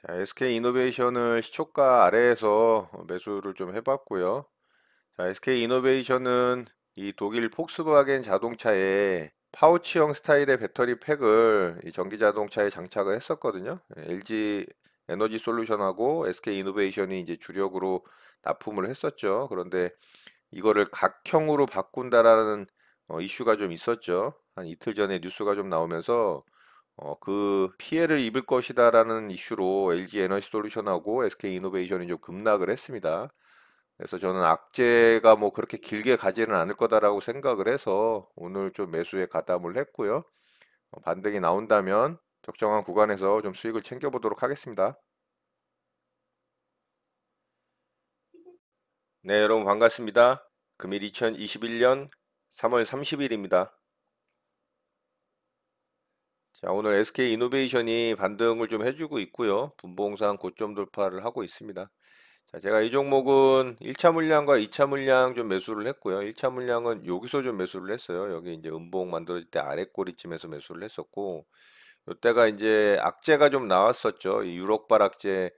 자, SK이노베이션을 시초가 아래에서 매수를 좀 해봤고요. 자, SK이노베이션은 이 독일 폭스바겐 자동차에 파우치형 스타일의 배터리 팩을 이 전기 자동차에 장착을 했었거든요. LG 에너지 솔루션하고 SK이노베이션이 이제 주력으로 납품을 했었죠. 그런데 이거를 각형으로 바꾼다라는 이슈가 좀 있었죠. 한 이틀 전에 뉴스가 좀 나오면서 그 피해를 입을 것이다라는 이슈로 LG 에너지 솔루션하고 SK 이노베이션이 좀 급락을 했습니다. 그래서 저는 악재가 뭐 그렇게 길게 가지는 않을 거다라고 생각을 해서 오늘 좀 매수에 가담을 했고요. 반등이 나온다면 적정한 구간에서 좀 수익을 챙겨보도록 하겠습니다. 네, 여러분 반갑습니다. 금일 2021년 3월 30일입니다. 자, 오늘 SK 이노베이션이 반등을 좀 해주고 있고요. 분봉상 고점 돌파를 하고 있습니다. 자, 제가 이 종목은 1차 물량과 2차 물량 좀 매수를 했고요. 1차 물량은 여기서 좀 매수를 했어요. 여기 이제 음봉 만들어질 때 아래 꼬리쯤에서 매수를 했었고, 이때가 이제 악재가 좀 나왔었죠. 이 유럽발 악재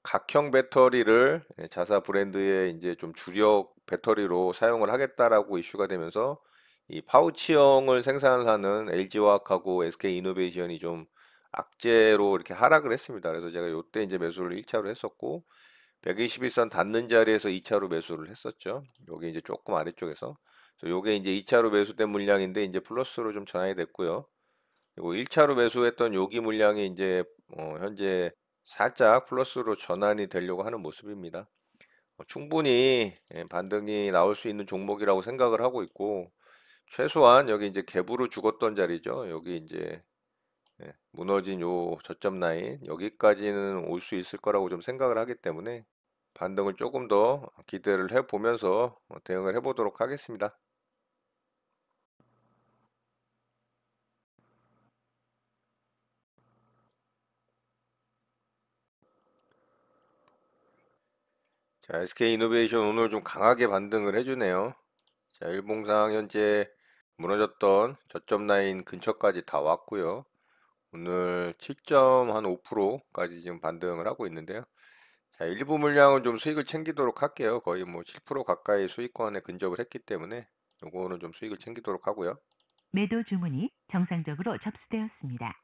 각형 배터리를 자사 브랜드의 이제 좀 주력 배터리로 사용을 하겠다라고 이슈가 되면서 이 파우치형을 생산하는 LG화학하고 SK이노베이션이 좀 악재로 이렇게 하락을 했습니다. 그래서 제가 이때 이제 매수를 1차로 했었고 121선 닿는 자리에서 2차로 매수를 했었죠. 요게 이제 조금 아래쪽에서. 요게 이제 2차로 매수된 물량인데 이제 플러스로 좀 전환이 됐고요. 그리고 1차로 매수했던 요기 물량이 이제 현재 살짝 플러스로 전환이 되려고 하는 모습입니다. 충분히 반등이 나올 수 있는 종목이라고 생각을 하고 있고 최소한 여기 이제 갭으로 죽었던 자리죠. 여기 이제 무너진 요 저점 라인 여기까지는 올 수 있을 거라고 좀 생각을 하기 때문에 반등을 조금 더 기대를 해보면서 대응을 해보도록 하겠습니다. 자, SK이노베이션 오늘 좀 강하게 반등을 해주네요. 자, 일봉상 현재 무너졌던 저점 라인 근처까지 다 왔고요. 오늘 7.5%까지 지금 반등을 하고 있는데요. 자, 일부 물량은 좀 수익을 챙기도록 할게요. 거의 뭐 7% 가까이 수익권에 근접을 했기 때문에 요거는 좀 수익을 챙기도록 하고요. 매도 주문이 정상적으로 접수되었습니다.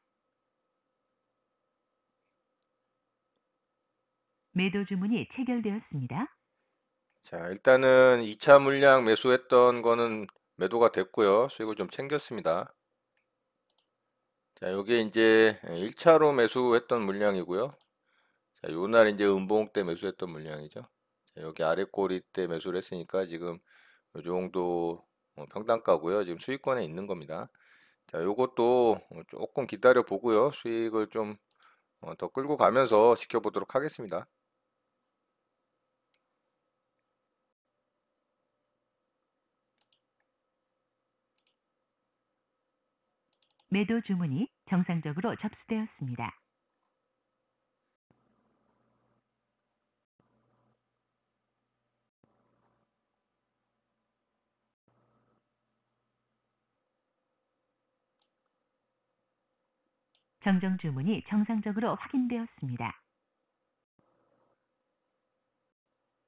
매도 주문이 체결되었습니다. 자, 일단은 2차 물량 매수했던 거는 매도가 됐고요. 수익을 좀 챙겼습니다. 자, 요게 이제 1차로 매수했던 물량이고요. 자, 요날 이제 음봉 때 매수했던 물량이죠. 자, 여기 아래 꼬리 때 매수를 했으니까 지금 요 정도 평단가고요. 지금 수익권에 있는 겁니다. 자, 요것도 조금 기다려 보고요. 수익을 좀 더 끌고 가면서 지켜보도록 하겠습니다. 매도 주문이 정상적으로 접수되었습니다. 정정 주문이 정상적으로 확인되었습니다.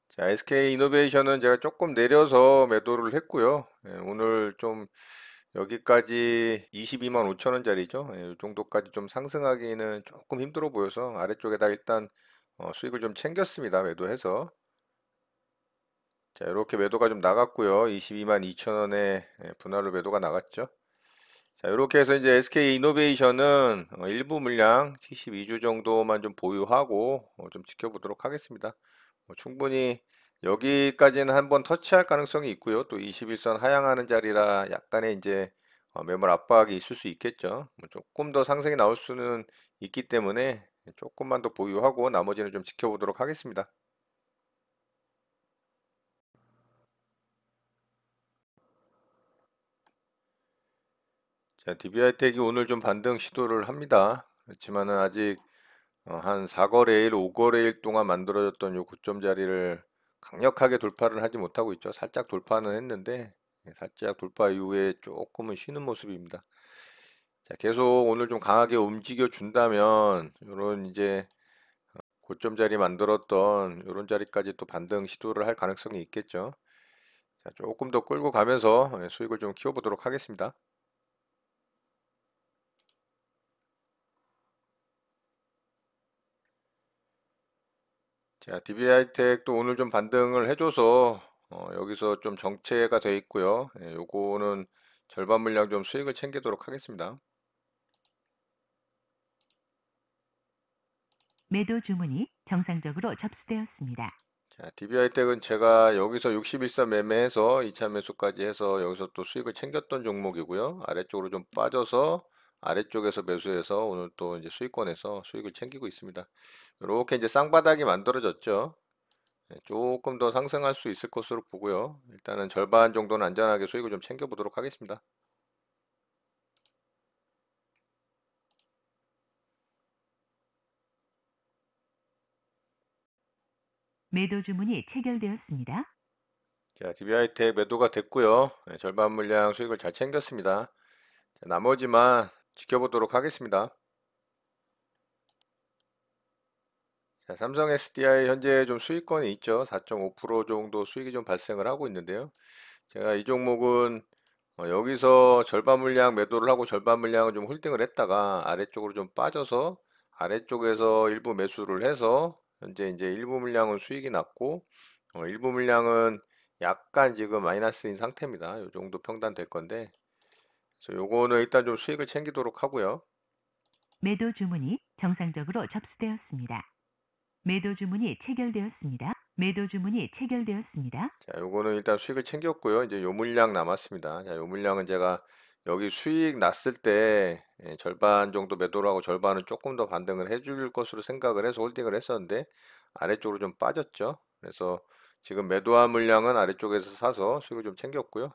자, SK 이노베이션은 제가 조금 내려서 매도를 했고요. 오늘 좀 여기까지 22만 5천 원짜리죠. 이 정도까지 좀 상승하기는 조금 힘들어 보여서 아래쪽에다 일단 수익을 좀 챙겼습니다. 매도해서. 자, 이렇게 매도가 좀 나갔고요. 22만 2천 원에 분할로 매도가 나갔죠. 자, 이렇게 해서 이제 SK 이노베이션은 일부 물량 72주 정도만 좀 보유하고 좀 지켜보도록 하겠습니다. 충분히 여기까지는 한번 터치할 가능성이 있고요. 또 21선 하향하는 자리라 약간의 이제 매물 압박이 있을 수 있겠죠. 조금 더 상승이 나올 수는 있기 때문에 조금만 더 보유하고 나머지는 좀 지켜보도록 하겠습니다. 자, DB하이텍이 오늘 좀 반등 시도를 합니다. 그렇지만은 아직 한 4거래일, 5거래일 동안 만들어졌던 요 고점 자리를 강력하게 돌파를 하지 못하고 있죠. 살짝 돌파는 했는데 살짝 돌파 이후에 조금은 쉬는 모습입니다. 자, 계속 오늘 좀 강하게 움직여 준다면 이런 이제 고점 자리 만들었던 이런 자리까지 또 반등 시도를 할 가능성이 있겠죠. 자, 조금 더 끌고 가면서 수익을 좀 키워보도록 하겠습니다. 자, DB하이텍도 오늘 좀 반등을 해줘서 여기서 좀 정체가 돼 있고요. 요거는 절반 물량 좀 수익을 챙기도록 하겠습니다. 매도 주문이 정상적으로 접수되었습니다. 자, DB하이텍은 제가 여기서 61선 매매해서 2차 매수까지 해서 여기서 또 수익을 챙겼던 종목이고요. 아래쪽으로 좀 빠져서 아래쪽에서 매수해서 오늘 또 이제 수익권에서 수익을 챙기고 있습니다. 이렇게 이제 쌍바닥이 만들어졌죠. 조금 더 상승할 수 있을 것으로 보고요. 일단은 절반 정도는 안전하게 수익을 좀 챙겨보도록 하겠습니다. 매도 주문이 체결되었습니다. 자, DB하이텍 매도가 됐고요. 절반 물량 수익을 잘 챙겼습니다. 자, 나머지만 지켜보도록 하겠습니다. 자, 삼성 SDI 현재 좀 수익권이 있죠. 4.5% 정도 수익이 좀 발생을 하고 있는데요. 제가 이 종목은 여기서 절반 물량 매도를 하고 절반 물량을 좀 홀딩을 했다가 아래쪽으로 좀 빠져서 아래쪽에서 일부 매수를 해서 현재 이제 일부 물량은 수익이 났고 일부 물량은 약간 지금 마이너스인 상태입니다. 이 정도 평단 될 건데 그래서 요거는 일단 좀 수익을 챙기도록 하고요. 매도 주문이 정상적으로 접수되었습니다. 매도 주문이 체결되었습니다. 매도 주문이 체결되었습니다. 자, 요거는 일단 수익을 챙겼고요. 이제 요 물량 남았습니다. 자, 요 물량은 제가 여기 수익 났을 때 절반 정도 매도를 하고 절반은 조금 더 반등을 해줄 것으로 생각을 해서 홀딩을 했었는데 아래쪽으로 좀 빠졌죠. 그래서 지금 매도한 물량은 아래쪽에서 사서 수익을 좀 챙겼고요.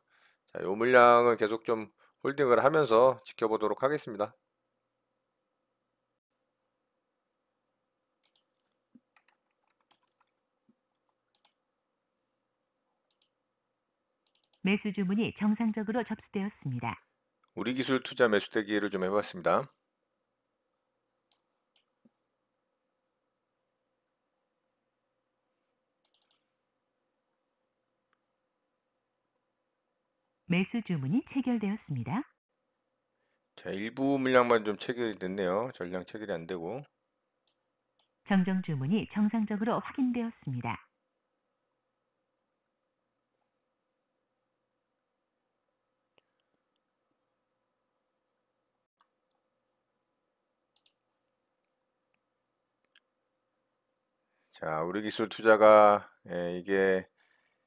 자, 요 물량은 계속 좀 홀딩을 하면서 지켜보도록 하겠습니다. 매수 주문이 정상적으로 접수되었습니다. 우리 기술 투자 매수대기를 좀 해봤습니다. 매수 주문이 체결되었습니다. 자, 일부 물량만 좀 체결이 됐네요. 전량 체결이 안 되고. 정정 주문이 정상적으로 확인되었습니다. 자, 우리 기술 투자가 이게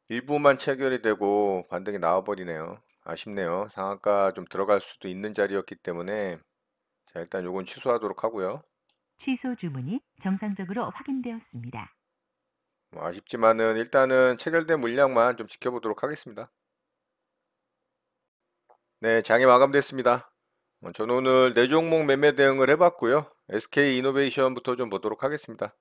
일부만 체결이 되고 반등이 나와버리네요. 아쉽네요. 상한가 좀 들어갈 수도 있는 자리였기 때문에 자, 일단 요건 취소하도록 하고요. 취소 주문이 정상적으로 확인되었습니다. 뭐 아쉽지만은 일단은 체결된 물량만 좀 지켜보도록 하겠습니다. 네, 장이 마감됐습니다. 저는 오늘 네 종목 매매 대응을 해봤고요. SK 이노베이션부터 좀 보도록 하겠습니다.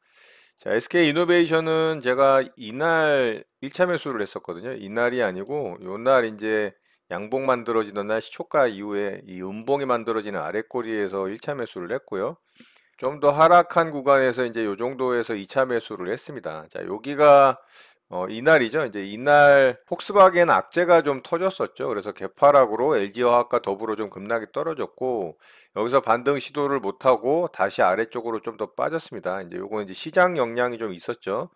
자, SK 이노베이션은 제가 이날 1차 매수를 했었거든요. 이날이 아니고 요날 이제 양봉 만들어지던 날 시초가 이후에 이 음봉이 만들어지는 아랫꼬리에서 1차 매수를 했고요. 좀 더 하락한 구간에서 이제 요 정도에서 2차 매수를 했습니다. 자, 여기가 이날이죠. 이제 이날 폭스바겐 악재가 좀 터졌었죠. 그래서 개파락으로 LG화학과 더불어 좀 급락이 떨어졌고 여기서 반등 시도를 못하고 다시 아래쪽으로 좀 더 빠졌습니다. 이제 요거는 이제 시장 영향이 좀 있었죠.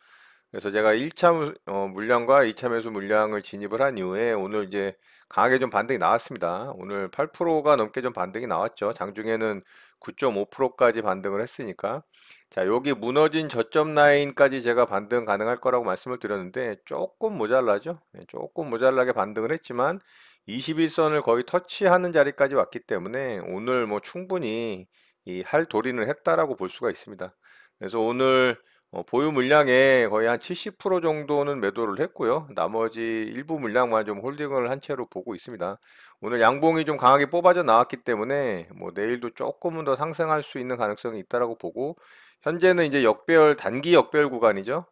그래서 제가 1차 물량과 2차 매수 물량을 진입을 한 이후에 오늘 이제 강하게 좀 반등이 나왔습니다. 오늘 8%가 넘게 좀 반등이 나왔죠. 장중에는 9.5%까지 반등을 했으니까. 자, 여기 무너진 저점 라인까지 제가 반등 가능할 거라고 말씀을 드렸는데 조금 모자라죠. 조금 모자라게 반등을 했지만 21선을 거의 터치하는 자리까지 왔기 때문에 오늘 뭐 충분히 이 할도리는 했다라고 볼 수가 있습니다. 그래서 오늘 보유 물량의 거의 한 70% 정도는 매도를 했고요. 나머지 일부 물량만 좀 홀딩을 한 채로 보고 있습니다. 오늘 양봉이 좀 강하게 뽑아져 나왔기 때문에 뭐 내일도 조금은 더 상승할 수 있는 가능성이 있다라고 보고 현재는 이제 역배열 단기 역배열 구간이죠.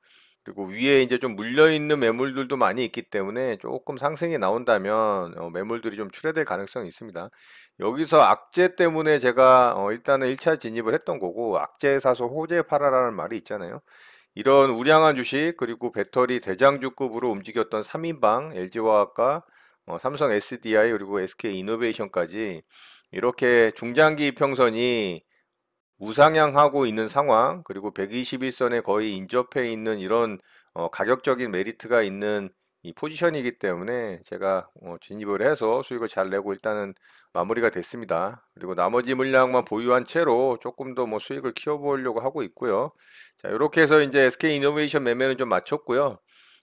그리고 위에 이제 좀 물려있는 매물들도 많이 있기 때문에 조금 상승이 나온다면 매물들이 좀 출회될 가능성이 있습니다. 여기서 악재 때문에 제가 일단은 1차 진입을 했던 거고, 악재 사서 호재 팔아라는 말이 있잖아요. 이런 우량한 주식, 그리고 배터리 대장주급으로 움직였던 3인방 LG화학과 삼성 SDI 그리고 SK이노베이션까지 이렇게 중장기 이평선이 우상향하고 있는 상황, 그리고 121선에 거의 인접해 있는 이런 가격적인 메리트가 있는 이 포지션이기 때문에 제가 진입을 해서 수익을 잘 내고 일단은 마무리가 됐습니다. 그리고 나머지 물량만 보유한 채로 조금 더 뭐 수익을 키워보려고 하고 있고요. 자, 이렇게 해서 이제 SK 이노베이션 매매는 좀 마쳤고요.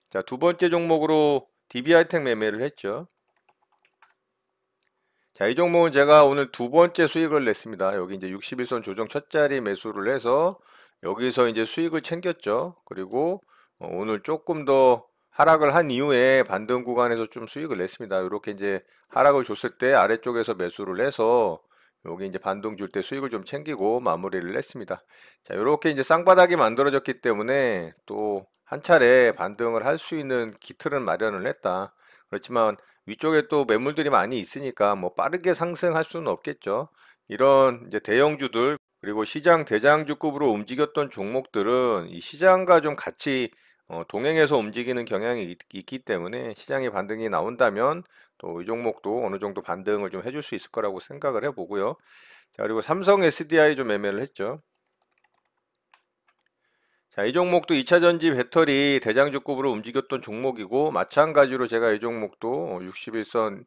자, 두 번째 종목으로 DB하이텍 매매를 했죠. 자, 이 종목은 제가 오늘 두 번째 수익을 냈습니다. 여기 이제 61선 조정 첫 자리 매수를 해서 여기서 이제 수익을 챙겼죠. 그리고 오늘 조금 더 하락을 한 이후에 반등 구간에서 좀 수익을 냈습니다. 이렇게 이제 하락을 줬을 때 아래쪽에서 매수를 해서 여기 이제 반등 줄 때 수익을 좀 챙기고 마무리를 했습니다. 자, 이렇게 이제 쌍바닥이 만들어졌기 때문에 또 한 차례 반등을 할 수 있는 기틀은 마련을 했다. 그렇지만 위쪽에 또 매물들이 많이 있으니까 뭐 빠르게 상승할 수는 없겠죠. 이런 이제 대형주들 그리고 시장 대장주급으로 움직였던 종목들은 이 시장과 좀 같이 동행해서 움직이는 경향이 있기 때문에 시장의 반등이 나온다면 또 이 종목도 어느 정도 반등을 좀 해줄 수 있을 거라고 생각을 해보고요. 자, 그리고 삼성 SDI 좀 매매를 했죠. 자, 이 종목도 2차 전지 배터리 대장주급으로 움직였던 종목이고, 마찬가지로 제가 이 종목도 61선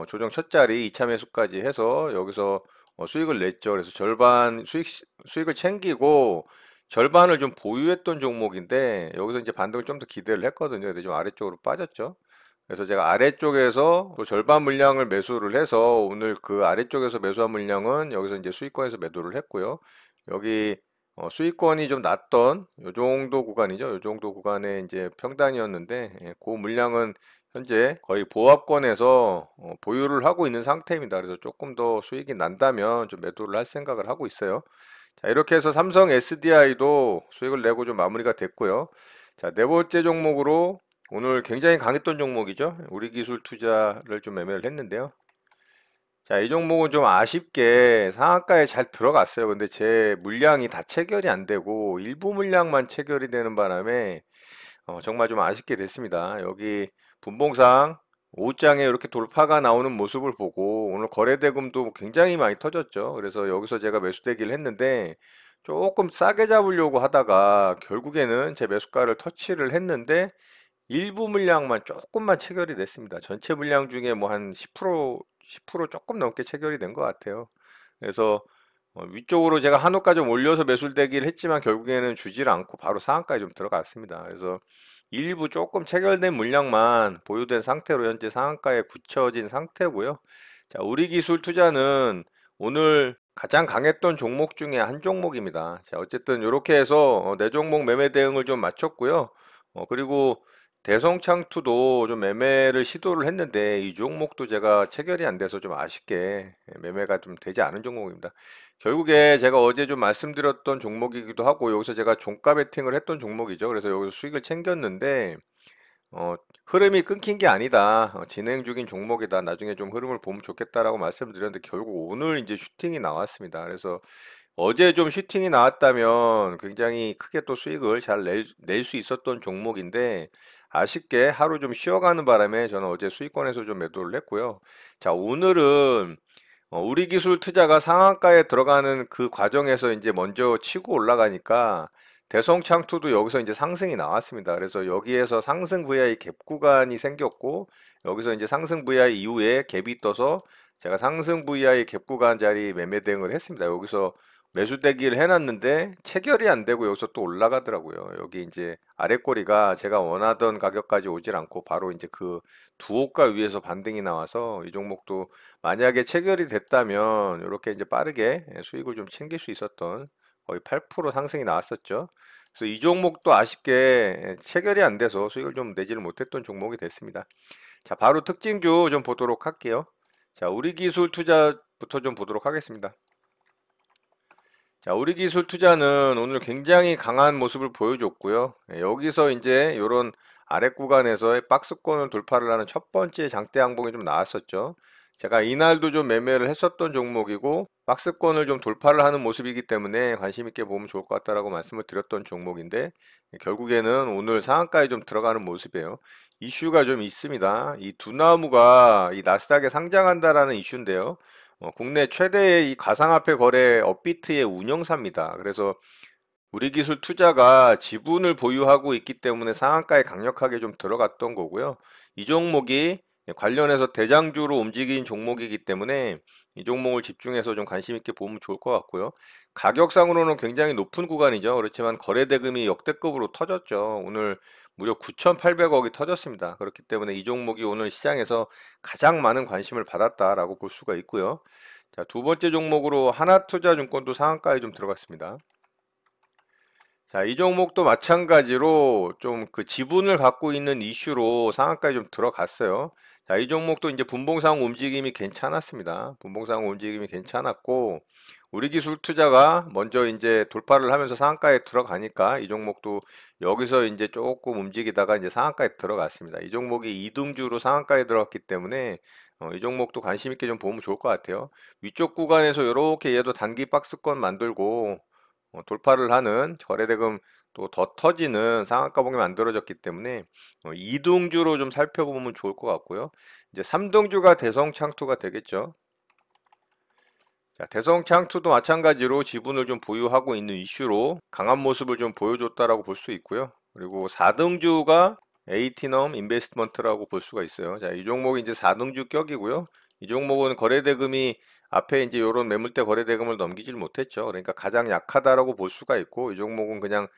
조정 첫 자리 2차 매수까지 해서 여기서 수익을 냈죠. 그래서 절반 수익을 챙기고 절반을 좀 보유했던 종목인데, 여기서 이제 반등을 좀 더 기대를 했거든요. 근데 좀 아래쪽으로 빠졌죠. 그래서 제가 아래쪽에서 또 절반 물량을 매수를 해서 오늘 그 아래쪽에서 매수한 물량은 여기서 이제 수익권에서 매도를 했고요. 여기 수익권이 좀 낮던 요 정도 구간이죠. 요 정도 구간에 이제 평단이었는데 그 물량은 현재 거의 보합권에서 보유를 하고 있는 상태입니다. 그래서 조금 더 수익이 난다면 좀 매도를 할 생각을 하고 있어요. 자, 이렇게 해서 삼성 SDI도 수익을 내고 좀 마무리가 됐고요. 자, 네 번째 종목으로 오늘 굉장히 강했던 종목이죠. 우리기술 투자를 좀 매매를 했는데요. 자, 이 종목은 좀 아쉽게 상한가에 잘 들어갔어요. 근데 제 물량이 다 체결이 안 되고 일부 물량만 체결이 되는 바람에 정말 좀 아쉽게 됐습니다. 여기 분봉상 5장에 이렇게 돌파가 나오는 모습을 보고 오늘 거래대금도 굉장히 많이 터졌죠. 그래서 여기서 제가 매수대기를 했는데 조금 싸게 잡으려고 하다가 결국에는 제 매수가를 터치를 했는데 일부 물량만 조금만 체결이 됐습니다. 전체 물량 중에 뭐 한 10% 조금 넘게 체결이 된 것 같아요. 그래서 위쪽으로 제가 한호가 좀 올려서 매수되기를 했지만 결국에는 주지를 않고 바로 상한가에 좀 들어갔습니다. 그래서 일부 조금 체결된 물량만 보유된 상태로 현재 상한가에 굳혀진 상태고요. 자, 우리기술 투자는 오늘 가장 강했던 종목 중에 한 종목입니다. 자, 어쨌든 이렇게 해서 네 종목 매매 대응을 좀 마쳤고요. 그리고 대성창투도 좀 매매를 시도를 했는데 이 종목도 제가 체결이 안 돼서 좀 아쉽게 매매가 좀 되지 않은 종목입니다. 결국에 제가 어제 좀 말씀드렸던 종목이기도 하고 여기서 제가 종가 베팅을 했던 종목이죠. 그래서 여기서 수익을 챙겼는데 흐름이 끊긴 게 아니다. 진행 중인 종목이다. 나중에 좀 흐름을 보면 좋겠다라고 말씀드렸는데 결국 오늘 이제 슈팅이 나왔습니다. 그래서 어제 좀 슈팅이 나왔다면 굉장히 크게 또 수익을 잘 낼 수 있었던 종목인데 아쉽게 하루 좀 쉬어가는 바람에 저는 어제 수익권에서 좀 매도를 했고요. 자, 오늘은 우리기술 투자가 상한가에 들어가는 그 과정에서 이제 먼저 치고 올라가니까 대성창투도 여기서 이제 상승이 나왔습니다. 그래서 여기에서 상승 VI 갭 구간이 생겼고 여기서 이제 상승 VI 이후에 갭이 떠서 제가 상승 VI 갭 구간 자리 매매 대응을 했습니다. 여기서 매수 대기를 해놨는데 체결이 안 되고 여기서 또 올라가더라고요. 여기 이제 아랫꼬리가 제가 원하던 가격까지 오질 않고 바로 이제 그 두호가 위에서 반등이 나와서 이 종목도 만약에 체결이 됐다면 이렇게 이제 빠르게 수익을 좀 챙길 수 있었던 거의 8% 상승이 나왔었죠. 그래서 이 종목도 아쉽게 체결이 안 돼서 수익을 좀 내지를 못했던 종목이 됐습니다. 자, 바로 특징주 좀 보도록 할게요. 자, 우리기술 투자부터 좀 보도록 하겠습니다. 자, 우리 기술 투자는 오늘 굉장히 강한 모습을 보여줬고요. 여기서 이제 이런 아래 구간에서의 박스권을 돌파를 하는 첫 번째 장대 항봉이 좀 나왔었죠. 제가 이날도 좀 매매를 했었던 종목이고 박스권을 좀 돌파를 하는 모습이기 때문에 관심 있게 보면 좋을 것 같다라고 말씀을 드렸던 종목인데 결국에는 오늘 상한가에 좀 들어가는 모습이에요. 이슈가 좀 있습니다. 이 두나무가 이 나스닥에 상장한다라는 이슈인데요. 국내 최대의 이 가상화폐 거래 업비트의 운영사입니다. 그래서 우리 기술 투자가 지분을 보유하고 있기 때문에 상한가에 강력하게 좀 들어갔던 거고요. 이 종목이 관련해서 대장주로 움직인 종목이기 때문에 이 종목을 집중해서 좀 관심 있게 보면 좋을 것 같고요. 가격상으로는 굉장히 높은 구간이죠. 그렇지만 거래 대금이 역대급으로 터졌죠. 오늘 무려 9,800억이 터졌습니다. 그렇기 때문에 이 종목이 오늘 시장에서 가장 많은 관심을 받았다라고 볼 수가 있고요. 자, 두 번째 종목으로 하나투자증권도 상한가에 좀 들어갔습니다. 자, 이 종목도 마찬가지로 좀 그 지분을 갖고 있는 이슈로 상한가에 좀 들어갔어요. 자, 이 종목도 이제 분봉상 움직임이 괜찮았습니다. 분봉상 움직임이 괜찮았고, 우리 기술 투자가 먼저 이제 돌파를 하면서 상한가에 들어가니까 이 종목도 여기서 이제 조금 움직이다가 이제 상한가에 들어갔습니다. 이 종목이 이등주로 상한가에 들어갔기 때문에 이 종목도 관심 있게 좀 보면 좋을 것 같아요. 위쪽 구간에서 이렇게 얘도 단기 박스권 만들고 돌파를 하는 거래대금 또 더 터지는 상한가 봉이 만들어졌기 때문에 2등주로 좀 살펴보면 좋을 것 같고요. 이제 3등주가 대성창투가 되겠죠. 자, 대성창투도 마찬가지로 지분을 좀 보유하고 있는 이슈로 강한 모습을 좀 보여줬다라고 볼 수 있고요. 그리고 4등주가 에이티넘 인베스트먼트라고 볼 수가 있어요. 자, 이 종목이 이제 4등주 격이고요. 이 종목은 거래대금이 앞에 이제 이런 매물대 거래대금을 넘기질 못했죠. 그러니까 가장 약하다라고 볼 수가 있고 이 종목은 그냥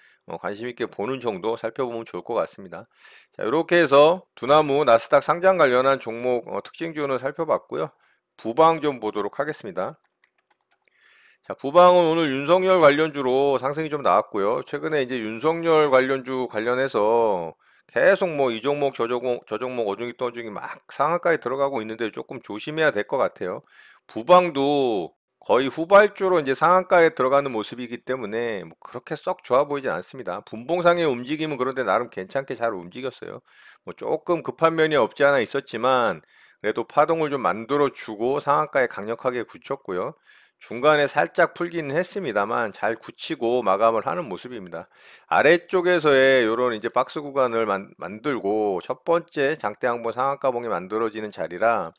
관심 있게 보는 정도 살펴보면 좋을 것 같습니다. 자, 이렇게 해서 두나무 나스닥 상장 관련한 종목 특징주는 살펴봤고요. 부방 좀 보도록 하겠습니다. 자, 부방은 오늘 윤석열 관련주로 상승이 좀 나왔고요. 최근에 이제 윤석열 관련주 관련해서 계속 뭐 이 종목 저 종목 어중이 떠중이 막 상한가에 들어가고 있는데 조금 조심해야 될 것 같아요. 부방도 거의 후발주로 이제 상한가에 들어가는 모습이기 때문에 뭐 그렇게 썩 좋아 보이지 않습니다. 분봉상의 움직임은 그런데 나름 괜찮게 잘 움직였어요. 뭐 조금 급한 면이 없지 않아 있었지만 그래도 파동을 좀 만들어 주고 상한가에 강력하게 굳혔고요. 중간에 살짝 풀기는 했습니다만 잘 굳히고 마감을 하는 모습입니다. 아래쪽에서의 이런 이제 박스 구간을 만들고 첫 번째 장대 항봉 상한가봉이 만들어지는 자리라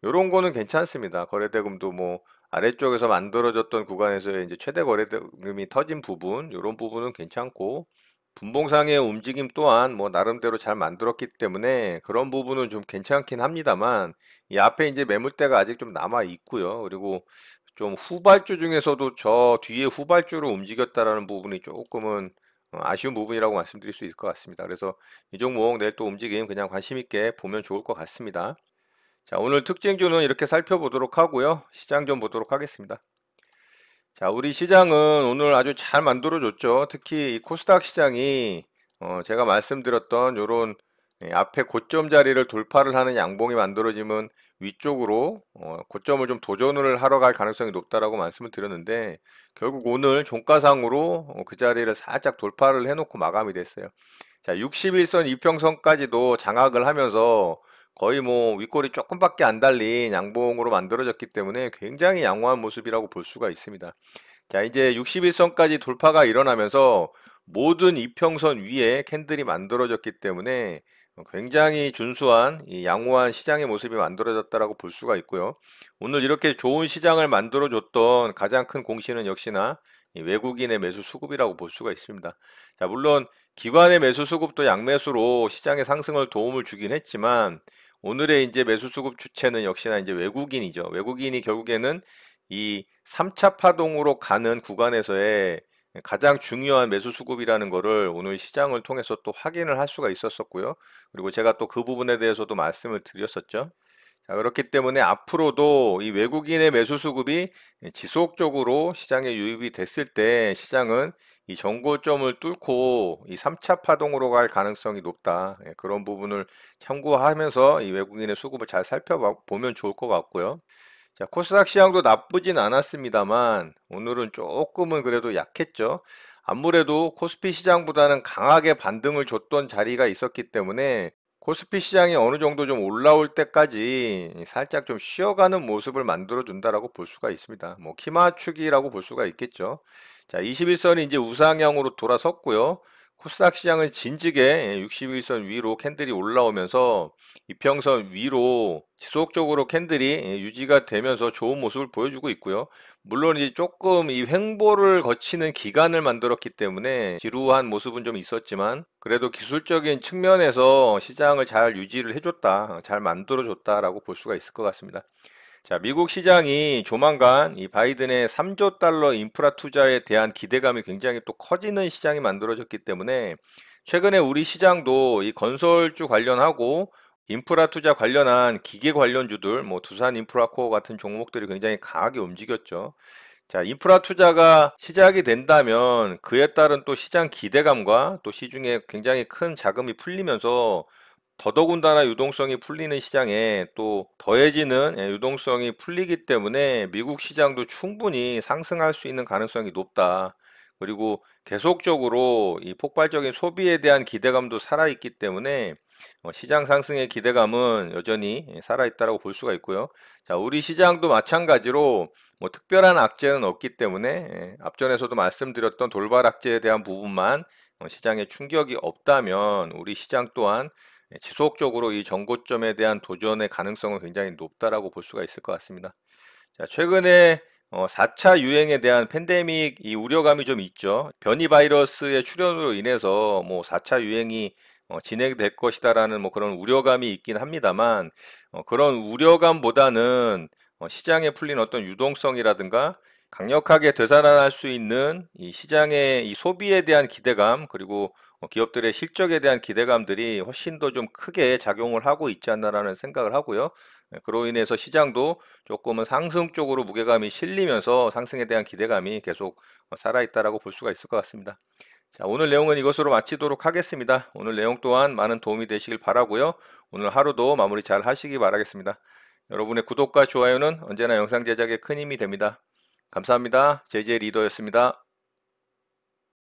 이런 거는 괜찮습니다. 거래대금도 뭐 아래쪽에서 만들어졌던 구간에서의 이제 최대 거래대금이 터진 부분 이런 부분은 괜찮고 분봉상의 움직임 또한 뭐 나름대로 잘 만들었기 때문에 그런 부분은 좀 괜찮긴 합니다만 이 앞에 이제 매물대가 아직 좀 남아 있고요. 그리고 좀 후발주 중에서도 저 뒤에 후발주로 움직였다라는 부분이 조금은 아쉬운 부분이라고 말씀드릴 수 있을 것 같습니다. 그래서 이 종목 내일 또 움직임 그냥 관심 있게 보면 좋을 것 같습니다. 자, 오늘 특징주는 이렇게 살펴보도록 하고요. 시장 좀 보도록 하겠습니다. 자, 우리 시장은 오늘 아주 잘 만들어줬죠. 특히 이 코스닥 시장이 제가 말씀드렸던 요런 앞에 고점 자리를 돌파를 하는 양봉이 만들어지면 위쪽으로 고점을 좀 도전을 하러 갈 가능성이 높다라고 말씀을 드렸는데 결국 오늘 종가상으로 그 자리를 살짝 돌파를 해놓고 마감이 됐어요. 자, 61선 이평선까지도 장악을 하면서 거의 뭐 윗골이 조금밖에 안 달린 양봉으로 만들어졌기 때문에 굉장히 양호한 모습이라고 볼 수가 있습니다. 자, 이제 61선까지 돌파가 일어나면서 모든 이평선 위에 캔들이 만들어졌기 때문에 굉장히 준수한 이 양호한 시장의 모습이 만들어졌다라고 볼 수가 있고요. 오늘 이렇게 좋은 시장을 만들어줬던 가장 큰 공신은 역시나 이 외국인의 매수 수급이라고 볼 수가 있습니다. 자, 물론 기관의 매수 수급도 양매수로 시장의 상승을 도움을 주긴 했지만 오늘의 이제 매수 수급 주체는 역시나 이제 외국인이죠. 외국인이 결국에는 이 3차 파동으로 가는 구간에서의 가장 중요한 매수 수급이라는 거를 오늘 시장을 통해서 또 확인을 할 수가 있었었고요. 그리고 제가 또 그 부분에 대해서도 말씀을 드렸었죠. 자, 그렇기 때문에 앞으로도 이 외국인의 매수 수급이 지속적으로 시장에 유입이 됐을 때 시장은 이 정고점을 뚫고 이 3차 파동으로 갈 가능성이 높다. 그런 부분을 참고하면서 이 외국인의 수급을 잘 살펴보면 좋을 것 같고요. 자, 코스닥 시장도 나쁘진 않았습니다만 오늘은 조금은 그래도 약했죠. 아무래도 코스피 시장보다는 강하게 반등을 줬던 자리가 있었기 때문에 코스피 시장이 어느 정도 좀 올라올 때까지 살짝 좀 쉬어가는 모습을 만들어 준다라고 볼 수가 있습니다. 뭐 키맞추기라고 볼 수가 있겠죠. 자, 21선이 이제 우상향으로 돌아섰고요. 코스닥 시장은 진즉에 61선 위로 캔들이 올라오면서 이평선 위로 지속적으로 캔들이 유지가 되면서 좋은 모습을 보여주고 있고요. 물론 이제 조금 이 횡보를 거치는 기간을 만들었기 때문에 지루한 모습은 좀 있었지만 그래도 기술적인 측면에서 시장을 잘 유지를 해줬다, 잘 만들어줬다라고 볼 수가 있을 것 같습니다. 자, 미국 시장이 조만간 이 바이든의 3조 달러 인프라 투자에 대한 기대감이 굉장히 또 커지는 시장이 만들어졌기 때문에 최근에 우리 시장도 이 건설주 관련하고 인프라 투자 관련한 기계 관련주들, 뭐 두산 인프라코어 같은 종목들이 굉장히 강하게 움직였죠. 자, 인프라 투자가 시작이 된다면 그에 따른 또 시장 기대감과 또 시중에 굉장히 큰 자금이 풀리면서 더더군다나 유동성이 풀리는 시장에 또 더해지는 유동성이 풀리기 때문에 미국 시장도 충분히 상승할 수 있는 가능성이 높다. 그리고 계속적으로 이 폭발적인 소비에 대한 기대감도 살아있기 때문에 시장 상승의 기대감은 여전히 살아있다고 볼 수가 있고요. 자, 우리 시장도 마찬가지로 뭐 특별한 악재는 없기 때문에 앞전에서도 말씀드렸던 돌발 악재에 대한 부분만 시장에 충격이 없다면 우리 시장 또한 지속적으로 이 전고점에 대한 도전의 가능성은 굉장히 높다라고 볼 수가 있을 것 같습니다. 자, 최근에 4차 유행에 대한 팬데믹 이 우려감이 좀 있죠. 변이 바이러스의 출현으로 인해서 뭐 4차 유행이 진행될 것이다라는 뭐 그런 우려감이 있긴 합니다만 그런 우려감보다는 시장에 풀린 어떤 유동성이라든가 강력하게 되살아날 수 있는 이 시장의 이 소비에 대한 기대감 그리고 기업들의 실적에 대한 기대감들이 훨씬 더 좀 크게 작용을 하고 있지 않나라는 생각을 하고요. 그로 인해서 시장도 조금은 상승 쪽으로 무게감이 실리면서 상승에 대한 기대감이 계속 살아있다라고 볼 수가 있을 것 같습니다. 자, 오늘 내용은 이것으로 마치도록 하겠습니다. 오늘 내용 또한 많은 도움이 되시길 바라고요. 오늘 하루도 마무리 잘 하시기 바라겠습니다. 여러분의 구독과 좋아요는 언제나 영상 제작에 큰 힘이 됩니다. 감사합니다. 제재 리더였습니다.